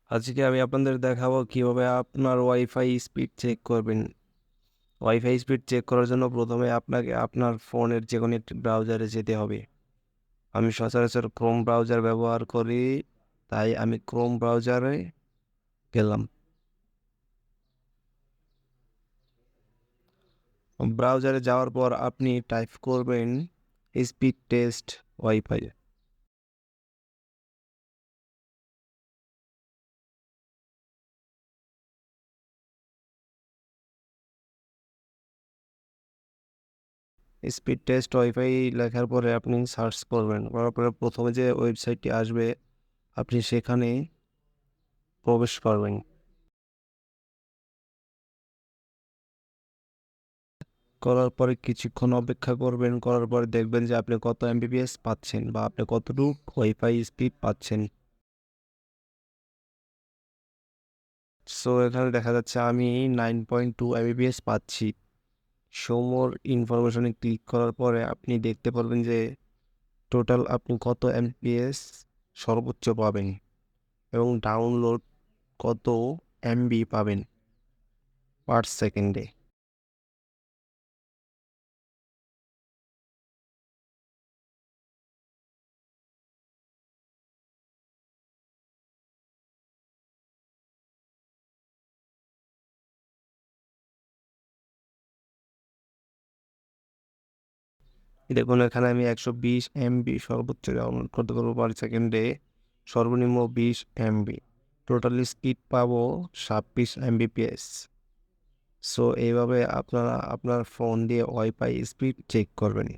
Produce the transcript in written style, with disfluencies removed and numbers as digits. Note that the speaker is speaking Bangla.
আজকে আমি আপনাদের দেখাবো কিভাবে আপনার ওয়াইফাই স্পিড চেক করবেন। ওয়াইফাই স্পিড চেক করার জন্য প্রথমে আপনাকে আপনার ফোনের যে কোনো একটি ব্রাউজারে যেতে হবে। আমি সচরাচর ক্রোম ব্রাউজার ব্যবহার করি, তাই আমি ক্রোম ব্রাউজারে গেলাম। ব্রাউজারে যাওয়ার পর আপনি টাইপ করবেন speed test wifi. Speed test wifi লেখার পরে আপনি সার্চ করবেন, করার পরে প্রথমে যে ওয়েবসাইটটি আসবে আপনি সেখানে প্রবেশ করবেন। করার পরে কিছুক্ষণ অপেক্ষা করবেন, করার পরে দেখবেন যে আপনি কত এমবিপিএস পাচ্ছেন বা আপনি কতটুকু ওয়াইফাই স্পিড পাচ্ছেন। সো এখানে দেখা যাচ্ছে আমি 9.2 এমবিপিএস পাচ্ছি। শো মোর ইনফরমেশনে ক্লিক করার পরে আপনি দেখতে পারবেন যে টোটাল আপনি কত এমবিপিএস সর্বোচ্চ পাবেন এবং ডাউনলোড কত এমবি পাবেন পার সেকেন্ডে। দেখুন এখানে আমি 120 এমবি সর্বোচ্চ ডাউনলোড করতে পারবো পার সেকেন্ডে, সর্বনিম্ন 20 এমবি। টোটালি স্পিড পাবো 26 এমবিপিএস। সো এইভাবে আপনারা আপনার ফোন দিয়ে ওয়াইফাই স্পিড চেক করবেন।